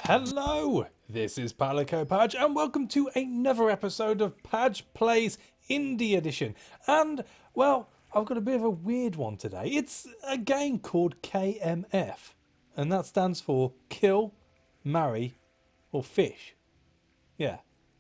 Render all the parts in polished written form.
Hello, this is PalicoPadge and welcome to another episode of Padge Plays Indie Edition. And, well, I've got a bit of a weird one today. It's a game called KMF, and that stands for Kill, Marry, or Fish. Yeah.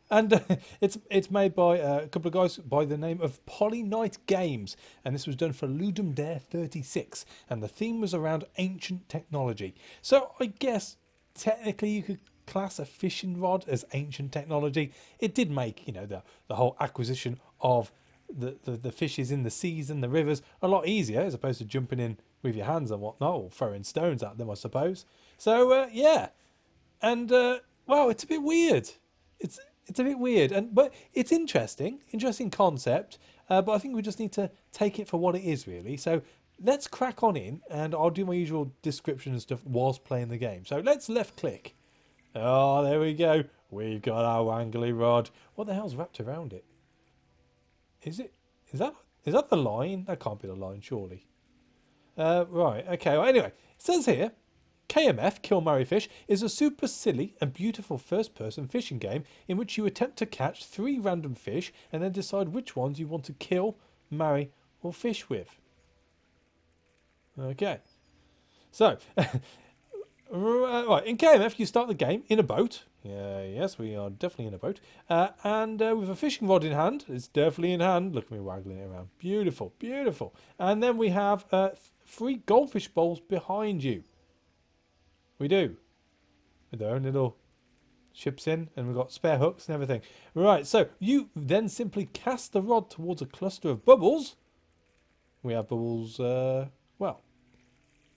And it's made by a couple of guys by the name of PolyKnight Games, and this was done for Ludem Dare 36, and the theme was around ancient technology. So I guess technically you could class a fishing rod as ancient technology. It did make, the whole acquisition of the fishes in the seas and the rivers a lot easier, as opposed to jumping in with your hands and whatnot, or throwing stones at them, I suppose. So yeah, and well, it's a bit weird. It's a bit weird, but it's interesting concept. But I think we just need to take it for what it is, really. So let's crack on in, and I'll do my usual description and stuff whilst playing the game. So let's left click. Oh, there we go. We've got our wangly rod. What the hell's wrapped around it? Is that the line? That can't be the line, surely. Right. Okay. Well, anyway, it says here, KMF, Kill, Marry, Fish, is a super silly and beautiful first-person fishing game in which you attempt to catch 3 random fish and then decide which ones you want to kill, marry, or fish with. Okay. So, right, in KMF you start the game in a boat. Yes, we are definitely in a boat. And with a fishing rod in hand. It's definitely in hand. Look at me waggling it around. Beautiful, beautiful. And then we have 3 goldfish bowls behind you. We do. With their own little ships in, and we've got spare hooks and everything. Right, so you then simply cast the rod towards a cluster of bubbles. We have bubbles, well,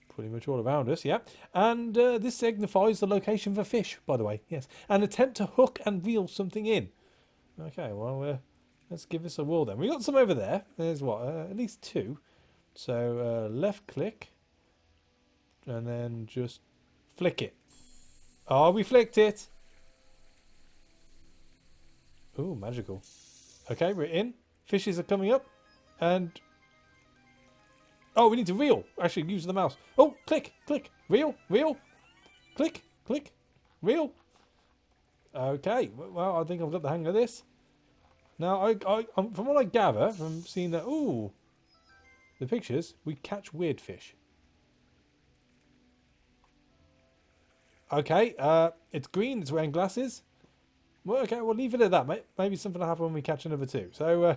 pretty much all around us, yeah. And this signifies the location for fish, by the way, yes. And attempt to hook and reel something in. Okay, well, let's give this a whirl then. We got some over there. There's what, at least 2. So left click, and then just flick it. Oh, we flicked it. Ooh, magical. Okay, we're in. Fishes are coming up. And... oh, we need to reel. Actually, use the mouse. Oh, click, click. Reel, reel. Click, click. Reel. Okay, well, I think I've got the hang of this. Now, from what I gather, from seeing that... ooh, the pictures, we catch weird fish. Okay, it's green, it's wearing glasses. Well, okay, we'll leave it at that, mate. Maybe something will happen when we catch another 2. So,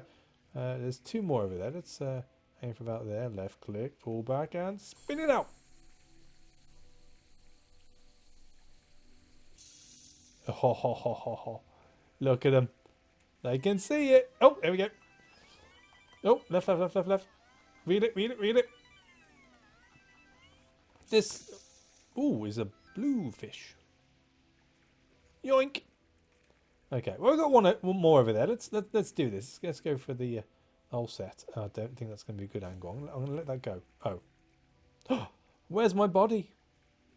there's 2 more over there. Let's aim for about there. Left click, pull back, and spin it out. Ho, ho, ho, ho, ho. Look at them. They can see it. Oh, there we go. Oh, left, left, left, left, left. Read it, read it, read it. This, ooh, is a blue fish. Yoink. Okay, well, we've got one more over there. Let's do this. Let's go for the whole set. I don't think that's going to be a good angle. I'm going to let that go. Oh. Where's my body?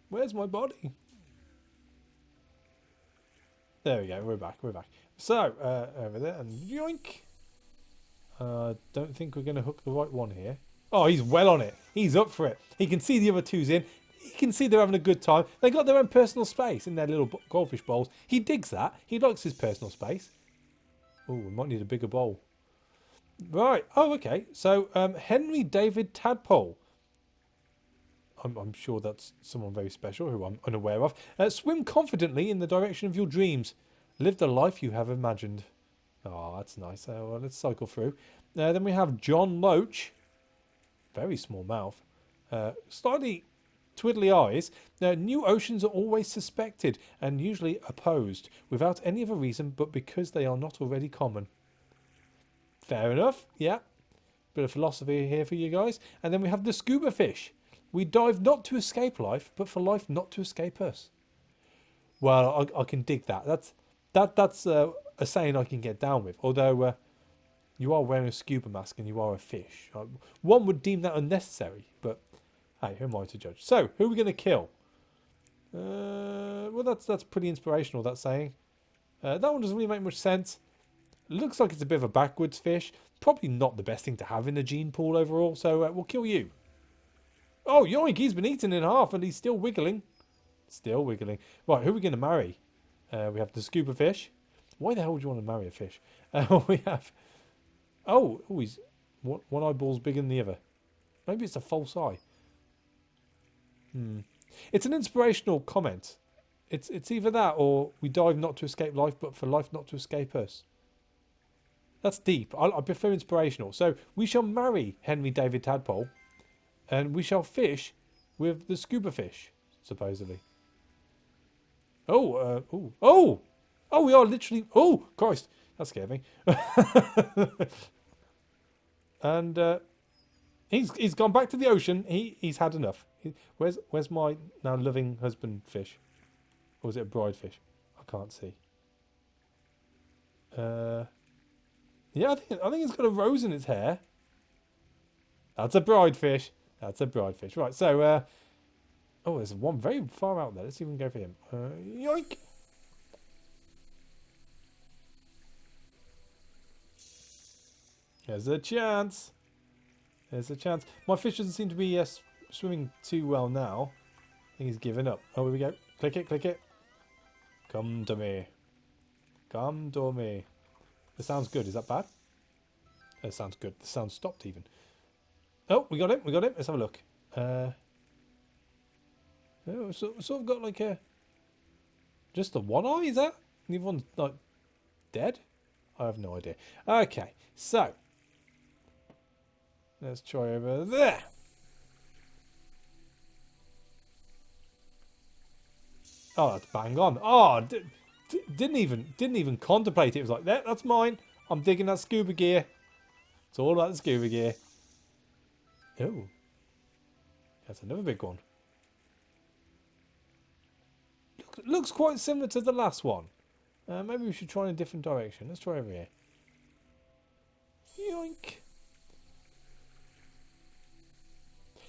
Where's my body? There we go. We're back. We're back. So, over there. And yoink. Don't think we're going to hook the right one here. Oh, he's well on it. He's up for it. He can see the other 2's in. You can see they're having a good time. They got their own personal space in their little goldfish bowls. He digs that. He likes his personal space. Oh, we might need a bigger bowl. Right. Oh, okay. So, Henry David Tadpole. I'm sure that's someone very special who I'm unaware of. Swim confidently in the direction of your dreams. Live the life you have imagined. Oh, that's nice. Well, let's cycle through. Then we have John Loach. Very small mouth. Slightly... twiddly eyes. Now, new oceans are always suspected and usually opposed without any other reason but because they are not already common. Fair enough, yeah. Bit of philosophy here for you guys. And then we have the scuba fish. We dive not to escape life, but for life not to escape us. Well, I can dig that. That's a saying I can get down with. Although you are wearing a scuba mask and you are a fish. One would deem that unnecessary, but hey, who am I to judge? So, who are we going to kill? Well, that's pretty inspirational, that saying. That one doesn't really make much sense. Looks like it's a bit of a backwards fish. Probably not the best thing to have in a gene pool overall, so we'll kill you. Oh, yoink, he's been eaten in half and he's still wiggling. Still wiggling. Right, who are we going to marry? We have the scuba fish. Why the hell would you want to marry a fish? We have... Oh, he's... One eyeball's bigger than the other. Maybe it's a false eye. It's an inspirational comment. It's either that or we dive not to escape life, but for life not to escape us. That's deep. I prefer inspirational. So we shall marry Henry David Tadpole, and we shall fish with the scuba fish, supposedly. Oh, we are literally... Oh, Christ. That scared me. And he's gone back to the ocean. He's had enough. Where's my now loving husband fish? Or is it a bride fish? I can't see. Yeah, I think it's got a rose in its hair. That's a bride fish. That's a bride fish. Right, so... oh, there's one very far out there. Let's see if we can go for him. Yoink! There's a chance. There's a chance. My fish doesn't seem to be swimming too well now. I think he's given up. Oh, here we go. Click it, click it. Come to me. Come to me. This sounds good. Is that bad? That sounds good. The sound stopped even. Oh, we got him. We got him. Let's have a look. Oh, sort of got like a... Just the one eye, is that? The other one's like dead? I have no idea. Okay, so... Let's try over there. Oh, that's bang on. Oh, didn't even contemplate it. It was like, that's mine. I'm digging that scuba gear. It's all about the scuba gear. Oh, that's another big one. Looks quite similar to the last one. Maybe we should try in a different direction. Let's try over here. Yoink.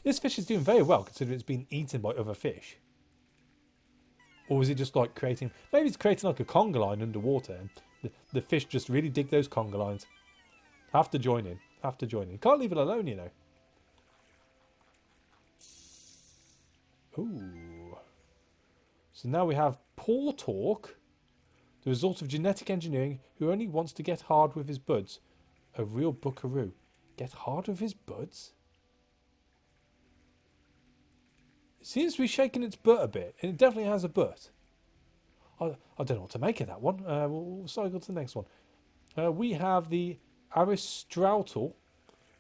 This fish is doing very well considering it's been eaten by other fish. Or is it just like creating... Maybe it's creating like a conga line underwater and the fish just really dig those conga lines. Have to join in. Have to join in. Can't leave it alone, you know. Ooh. So now we have Poor Talk, the result of genetic engineering, who only wants to get hard with his buds. A real buckaroo. Get hard with his buds? It seems to be shaking its butt a bit, and it definitely has a butt. I don't know what to make of that one. We'll cycle to the next one. We have the Aristotle.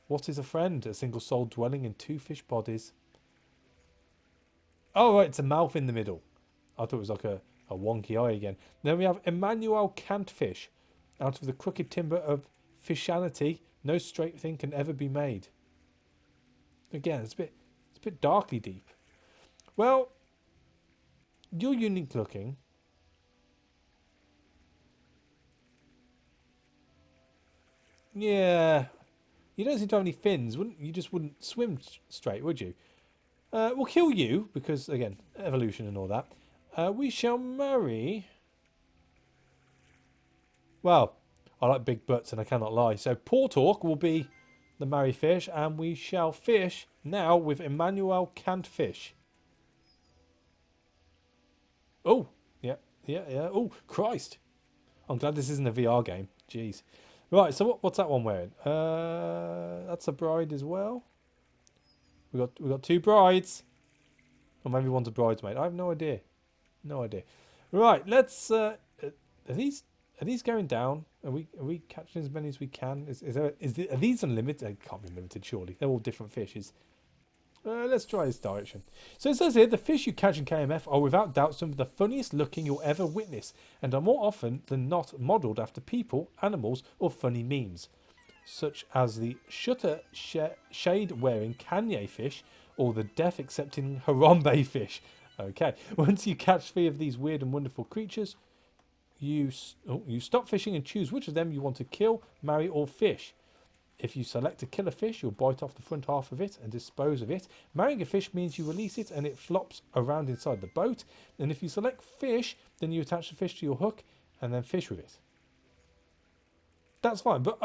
What is a friend? A single soul dwelling in two fish bodies. Oh, right, it's a mouth in the middle. I thought it was like a wonky eye again. Then we have Emmanuel Cantfish. Out of the crooked timber of fishanity, no straight thing can ever be made. Again, it's a bit darkly deep. Well, you're unique looking. Yeah. You don't seem to have any fins. You just wouldn't swim straight, would you? We'll kill you, because, again, evolution and all that. We shall marry... Well, I like big butts and I cannot lie. So Poor Talk will be the marry fish, and we shall fish now with Emmanuel Cantfish. Oh, yeah. Oh, Christ. I'm glad this isn't a VR game. Jeez. Right, so what's that one wearing? That's a bride as well. We got two brides. Or maybe one's a bridesmaid. I have no idea. No idea. Right, let's... are these going down? Are we catching as many as we can? Are these unlimited? They can't be limited, surely. They're all different fishes. Let's try this direction. So it says here, the fish you catch in KMF are without doubt some of the funniest looking you'll ever witness, and are more often than not modelled after people, animals, or funny memes, such as the shutter shade wearing Kanye fish, or the death accepting Harambe fish. Okay, once you catch 3 of these weird and wonderful creatures, you stop fishing and choose which of them you want to kill, marry, or fish. If you select to kill a fish, you'll bite off the front half of it and dispose of it. Marrying a fish means you release it and it flops around inside the boat. And if you select fish, then you attach the fish to your hook and then fish with it. That's fine, but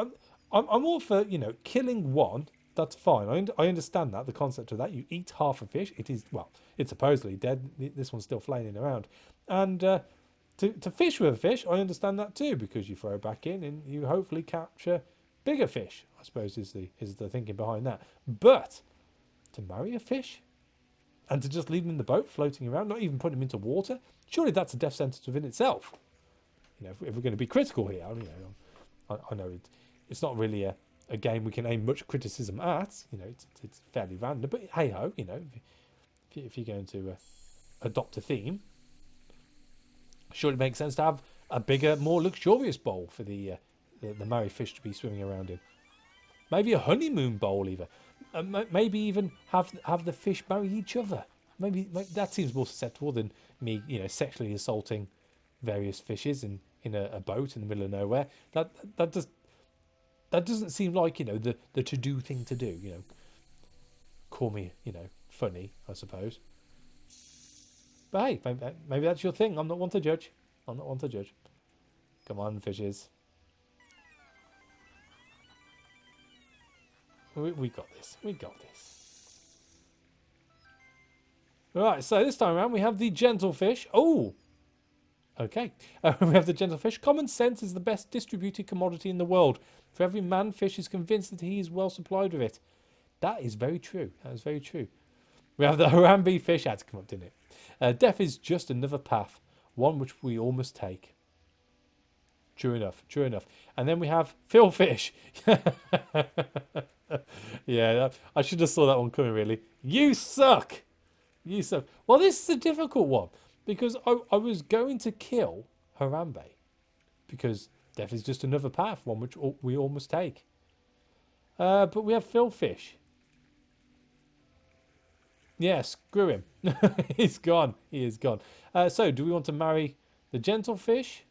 I'm all for, killing one That's fine. I understand that, the concept of that. You eat half a fish. It is, well, it's supposedly dead. This one's still flailing around. And to fish with a fish, I understand that too, because you throw it back in and you hopefully capture bigger fish, I suppose is the thinking behind that. But to marry a fish and to just leave him in the boat floating around, not even put him into water, surely that's a death sentence within itself. You know, if we're going to be critical here, you know, I know it's not really a game we can aim much criticism at. You know, it's fairly random, but hey ho, you know, if you're going to adopt a theme, surely it makes sense to have a bigger, more luxurious bowl for the married fish to be swimming around in. Maybe a honeymoon bowl, even. Maybe even have the fish marry each other. Maybe that seems more susceptible than me, you know, sexually assaulting various fishes in a boat in the middle of nowhere. That doesn't seem like, you know, the to-do thing to do, you know. Call me, you know, funny, I suppose. But hey, maybe that's your thing. I'm not one to judge. I'm not one to judge. Come on, fishes. We got this. We got this. Right, so this time around we have the gentle fish. Oh! Okay. We have the gentle fish. Common sense is the best distributed commodity in the world. For every man, fish is convinced that he is well supplied with it. That is very true. That is very true. We have the Harambe fish. Had to come up, didn't it? Death is just another path, one which we all must take. True enough. True enough. And then we have Phil fish. Yeah, I should have saw that one coming, really. You suck! You suck. Well, this is a difficult one, because I was going to kill Harambe, because death is just another path, one which we all must take. But we have Phil fish. Yeah, screw him. He's gone. He is gone. So, do we want to marry the gentle fish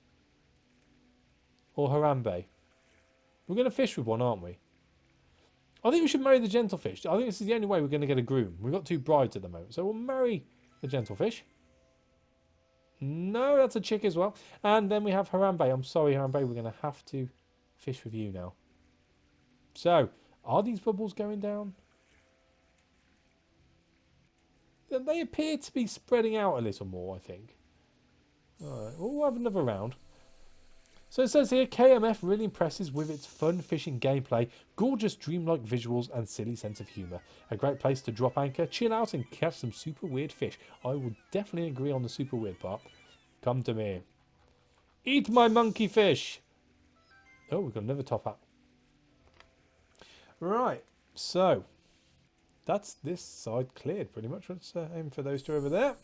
or Harambe? We're going to fish with one, aren't we? I think we should marry the gentle fish. I think this is the only way we're going to get a groom. We've got 2 brides at the moment. So we'll marry the gentle fish. No, that's a chick as well. And then we have Harambe. I'm sorry, Harambe. We're going to have to fish with you now. So, are these bubbles going down? They appear to be spreading out a little more, I think. Alright, we'll have another round. So it says here, KMF really impresses with its fun fishing gameplay, gorgeous dreamlike visuals and silly sense of humour. A great place to drop anchor, chill out and catch some super weird fish. I will definitely agree on the super weird part. Come to me. Eat my monkey fish. Oh, we've got another top hat. Right, so that's this side cleared pretty much. Let's aim for those 2 over there.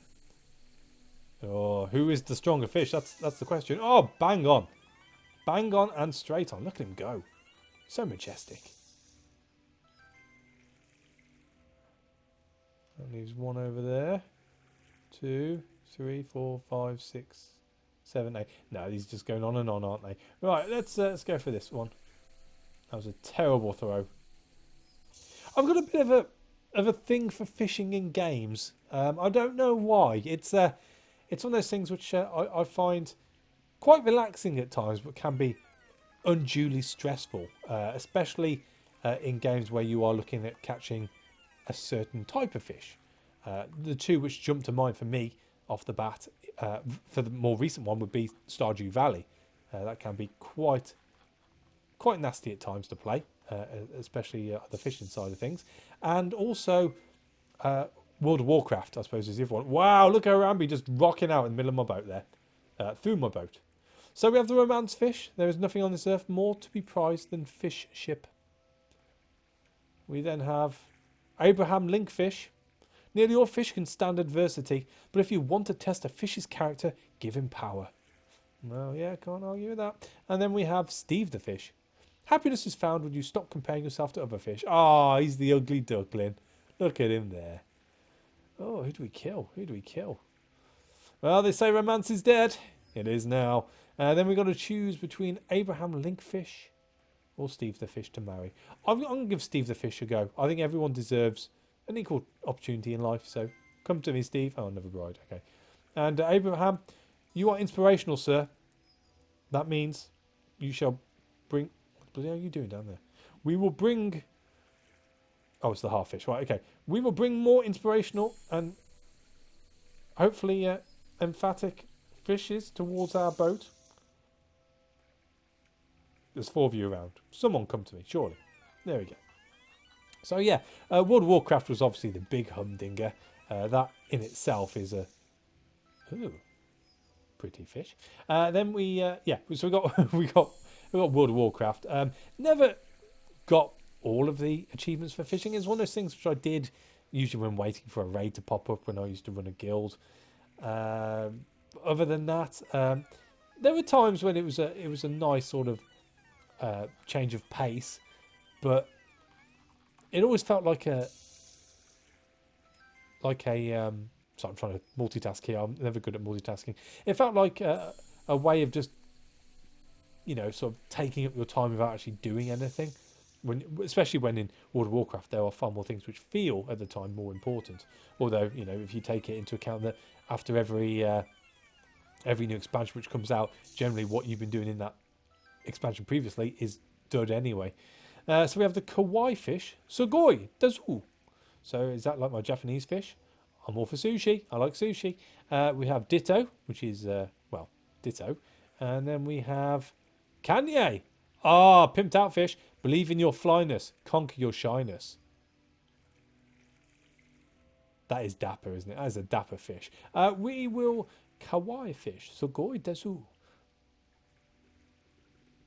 Oh, who is the stronger fish? That's the question. Oh, bang on. Bang on and straight on. Look at him go. So majestic. That leaves 1 over there. 2, 3, 4, 5, 6, 7, 8. No, these are just going on and on, aren't they? Right, let's go for this one. That was a terrible throw. I've got a bit of a thing for fishing in games. I don't know why. It's one of those things which I find quite relaxing at times, but can be unduly stressful, especially in games where you are looking at catching a certain type of fish. The 2 which jump to mind for me off the bat, for the more recent one, would be Stardew Valley. That can be quite nasty at times to play, especially the fishing side of things. And also World of Warcraft, I suppose, is the other one. Wow, look at Harambe just rocking out in the middle of my boat there. Through my boat. So we have the romance fish. There is nothing on this earth more to be prized than fish ship. We then have Abraham Link fish. Nearly all fish can stand adversity, but if you want to test a fish's character, give him power. Well, yeah, can't argue with that. And then we have Steve the fish. Happiness is found when you stop comparing yourself to other fish. Ah, he's the ugly duckling. Look at him there. Oh, who do we kill? Who do we kill? Well, they say romance is dead. It is now. Then we've got to choose between Abraham Link fish or Steve the fish to marry. I'm going to give Steve the fish a go. I think everyone deserves an equal opportunity in life. So come to me, Steve. Oh, another bride. Okay. And Abraham, you are inspirational, sir. That means you shall bring... What the hell are you doing down there? We will bring Oh, it's the half fish. Right, okay. We will bring more inspirational and hopefully emphatic fishes towards our boat. There's 4 of you around. Someone come to me, surely. There we go. So yeah, World of Warcraft was obviously the big humdinger. That in itself is a... Ooh, pretty fish. Then we... yeah, so we got, we got World of Warcraft. Never got all of the achievements for fishing. It's one of those things which I did usually when waiting for a raid to pop up when I used to run a guild. Other than that, there were times when it was a nice sort of change of pace, but it always felt like a sorry, I'm trying to multitask here. I'm never good at multitasking. It felt like a way of just, you know, sort of taking up your time without actually doing anything. Especially when in World of Warcraft there are far more things which feel at the time more important. Although, you know, if you take it into account that after every new expansion which comes out, generally what you've been doing in that expansion previously is dud anyway. So we have the kawaii fish, sugoi dazu. So is that like my Japanese fish? I'm all for sushi. I like sushi. We have ditto, which is well, ditto, and then we have kanye. Ah, pimped out fish. Believe in your flyness. Conquer your shyness. That is dapper, isn't it? That is a dapper fish. We will kawaii fish. Sugoi desu.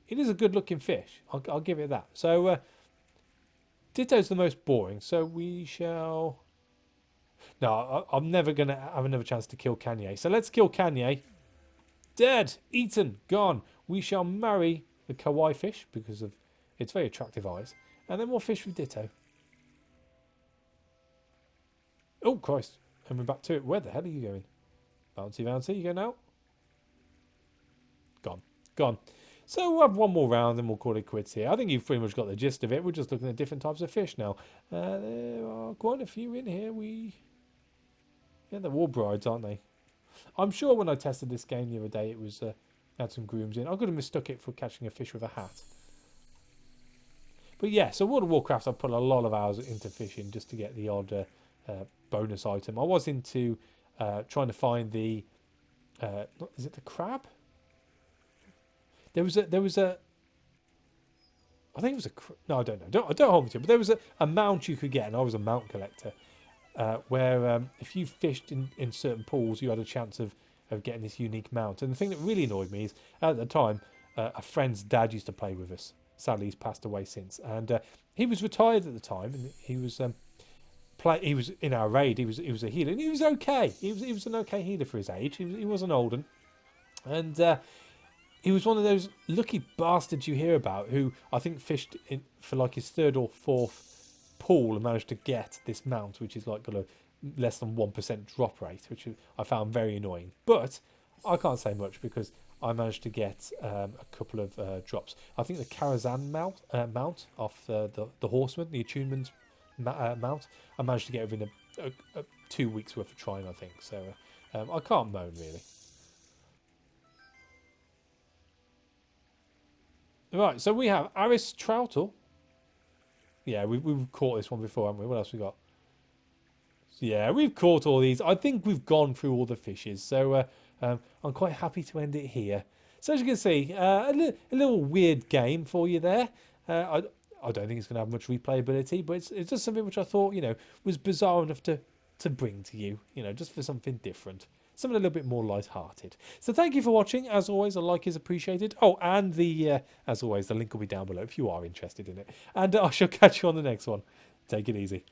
It is a good looking fish. I'll give it that. So Ditto's the most boring. So we shall... No, I'm never going to have another chance to kill Kanye. So let's kill Kanye. Dead. Eaten. Gone. We shall marry the kawaii fish because of its very attractive eyes. And then we'll fish with Ditto. Oh, Christ. And we're back to it. Where the hell are you going? Bouncy, bouncy. You going out? Gone. Gone. So we'll have one more round and we'll call it quits here. I think you've pretty much got the gist of it. We're just looking at different types of fish now. There are quite a few in here. Yeah, they're war brides, aren't they? I'm sure when I tested this game the other day, it was had some grooms in. I could have mistook it for catching a fish with a hat. But yeah, so World of Warcraft, I've put a lot of hours into fishing just to get the odd bonus item. I was into trying to find the... is it the crab? There was a I think it was a... No, I don't know. Don't hold me to it. But there was a mount you could get, and I was a mount collector, where if you fished in certain pools, you had a chance of getting this unique mount. And the thing that really annoyed me is, at the time, a friend's dad used to play with us. Sadly, he's passed away since. And he was retired at the time, and he was... he was in our raid. He was a healer, and he was okay. He was an okay healer for his age. He wasn't old, and he was one of those lucky bastards you hear about who I think fished for like his 3rd or 4th pool and managed to get this mount, which is like got a less than 1% drop rate, which I found very annoying. But I can't say much because I managed to get a couple of drops. I think the Karazhan mount off the horseman, the attunement mount, I managed to get within a 2 weeks worth of trying, I think. So I can't moan really. Right, so we have Aris Troutle. Yeah, we've caught this one before, haven't we? What else we got? Yeah, we've caught all these. I think we've gone through all the fishes. So I'm quite happy to end it here. So as you can see, a little weird game for you there. I don't think it's going to have much replayability, but it's just something which I thought, you know, was bizarre enough to bring to you, you know, just for something different. Something a little bit more light-hearted. So thank you for watching. As always, a like is appreciated. Oh, and as always, the link will be down below if you are interested in it. And I shall catch you on the next one. Take it easy.